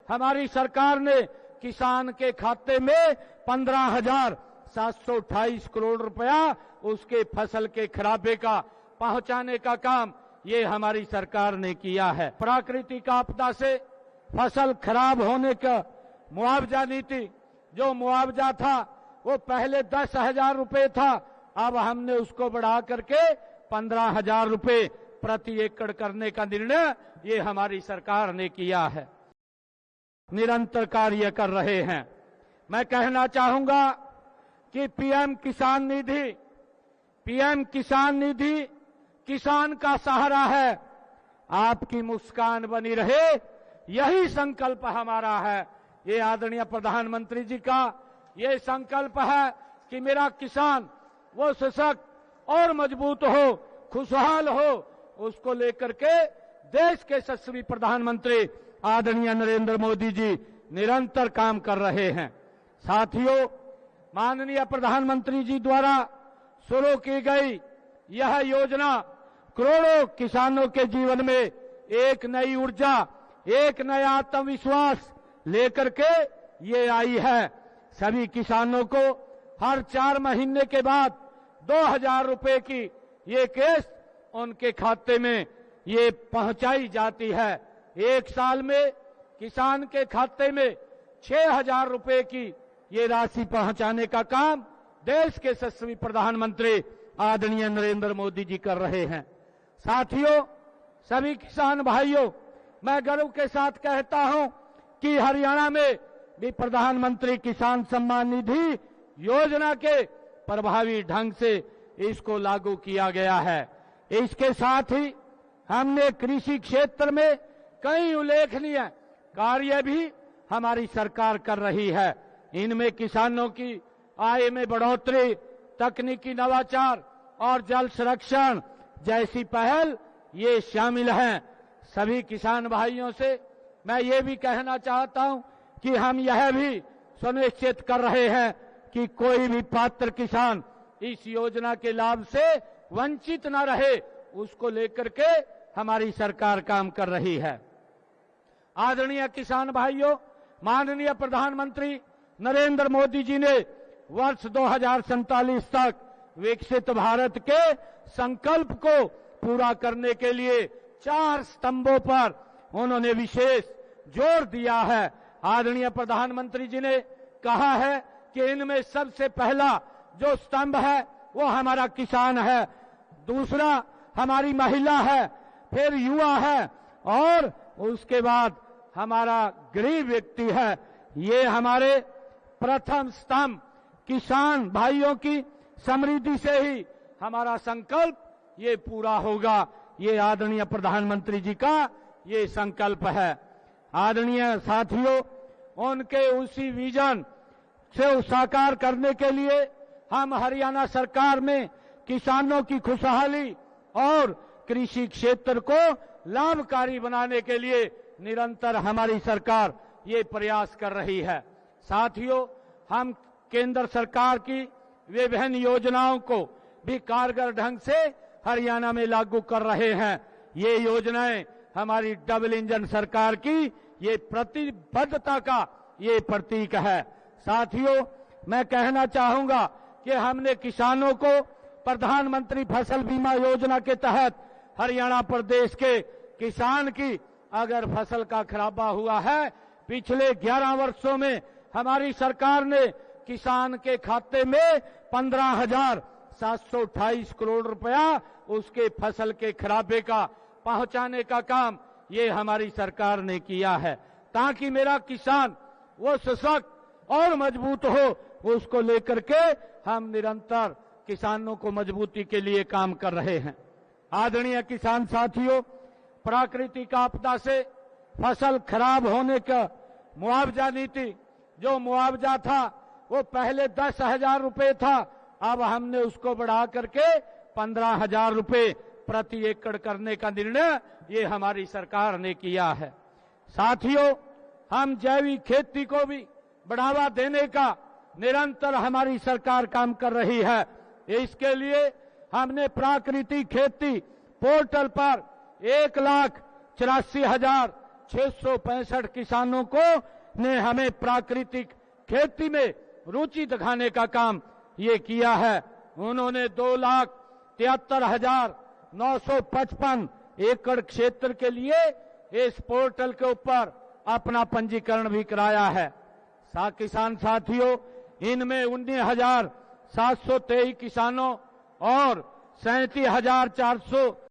हमारी सरकार ने किसान के खाते में 15,728 करोड़ रुपया उसके फसल के खराबे का पहुंचाने का काम ये हमारी सरकार ने किया है। प्राकृतिक आपदा से फसल खराब होने का मुआवजा नीति, जो मुआवजा था वो पहले 10,000 रुपए था, अब हमने उसको बढ़ा करके 15,000 रुपए प्रति एकड़ करने का निर्णय ये हमारी सरकार ने किया है। निरंतर कार्य कर रहे हैं। मैं कहना चाहूंगा कि पीएम किसान निधि किसान का सहारा है। आपकी मुस्कान बनी रहे, यही संकल्प हमारा है। ये आदरणीय प्रधानमंत्री जी का ये संकल्प है कि मेरा किसान वो सशक्त और मजबूत हो, खुशहाल हो, उसको लेकर के देश के यशस्वी प्रधानमंत्री आदरणीय नरेंद्र मोदी जी निरंतर काम कर रहे हैं। साथियों, माननीय प्रधानमंत्री जी द्वारा शुरू की गई यह योजना करोड़ों किसानों के जीवन में एक नई ऊर्जा, एक नया आत्मविश्वास लेकर के ये आई है। सभी किसानों को हर 4 महीने के बाद 2,000 रुपए की ये किस्त उनके खाते में ये पहुंचाई जाती है। एक साल में किसान के खाते में 6,000 रुपए की ये राशि पहुंचाने का काम देश के यशस्वी प्रधानमंत्री आदरणीय नरेंद्र मोदी जी कर रहे हैं। साथियों, सभी किसान भाइयों, मैं गर्व के साथ कहता हूं कि हरियाणा में भी प्रधानमंत्री किसान सम्मान निधि योजना के प्रभावी ढंग से इसको लागू किया गया है। इसके साथ ही हमने कृषि क्षेत्र में कई उल्लेखनीय कार्य भी हमारी सरकार कर रही है। इनमें किसानों की आय में बढ़ोतरी, तकनीकी नवाचार और जल संरक्षण जैसी पहल ये शामिल हैं। सभी किसान भाइयों से मैं ये भी कहना चाहता हूं कि हम यह भी सुनिश्चित कर रहे हैं कि कोई भी पात्र किसान इस योजना के लाभ से वंचित न रहे, उसको लेकर के हमारी सरकार काम कर रही है। आदरणीय किसान भाइयों, माननीय प्रधानमंत्री नरेंद्र मोदी जी ने वर्ष 2047 तक विकसित भारत के संकल्प को पूरा करने के लिए 4 स्तंभों पर उन्होंने विशेष जोर दिया है। आदरणीय प्रधानमंत्री जी ने कहा है कि इनमें सबसे पहला जो स्तंभ है वो हमारा किसान है, दूसरा हमारी महिला है, फिर युवा है और उसके बाद हमारा गरीब व्यक्ति है। ये हमारे प्रथम स्तंभ किसान भाइयों की समृद्धि से ही हमारा संकल्प ये पूरा होगा। ये आदरणीय प्रधानमंत्री जी का ये संकल्प है। आदरणीय साथियों, उनके उसी विजन से साकार करने के लिए हम हरियाणा सरकार में किसानों की खुशहाली और कृषि क्षेत्र को लाभकारी बनाने के लिए निरंतर हमारी सरकार ये प्रयास कर रही है। साथियों, हम केंद्र सरकार की विभिन्न योजनाओं को भी कारगर ढंग से हरियाणा में लागू कर रहे हैं। ये योजनाएं हमारी डबल इंजन सरकार की ये प्रतिबद्धता का ये प्रतीक है। साथियों, मैं कहना चाहूंगा कि हमने किसानों को प्रधानमंत्री फसल बीमा योजना के तहत हरियाणा प्रदेश के किसान की अगर फसल का खराबा हुआ है, पिछले 11 वर्षों में हमारी सरकार ने किसान के खाते में 15,728 करोड़ रुपया उसके फसल के खराबे का पहुंचाने का काम ये हमारी सरकार ने किया है, ताकि मेरा किसान वो सशक्त और मजबूत हो, उसको लेकर के हम निरंतर किसानों को मजबूती के लिए काम कर रहे हैं। आदरणीय किसान साथियों, प्राकृतिक आपदा से फसल खराब होने का मुआवजा नीति, जो मुआवजा था वो पहले 10,000 रुपए था, अब हमने उसको बढ़ा करके 15,000 रुपए प्रति एकड़ करने का निर्णय ये हमारी सरकार ने किया है। साथियों, हम जैविक खेती को भी बढ़ावा देने का निरंतर हमारी सरकार काम कर रही है। इसके लिए हमने प्राकृतिक खेती पोर्टल पर 1,84,000 665 किसानों को ने हमें प्राकृतिक खेती में रुचि दिखाने का काम ये किया है। उन्होंने 2,73,955 एकड़ क्षेत्र के लिए इस पोर्टल के ऊपर अपना पंजीकरण भी कराया है। किसान साथियों, इनमें 19,723 किसानों और 37,400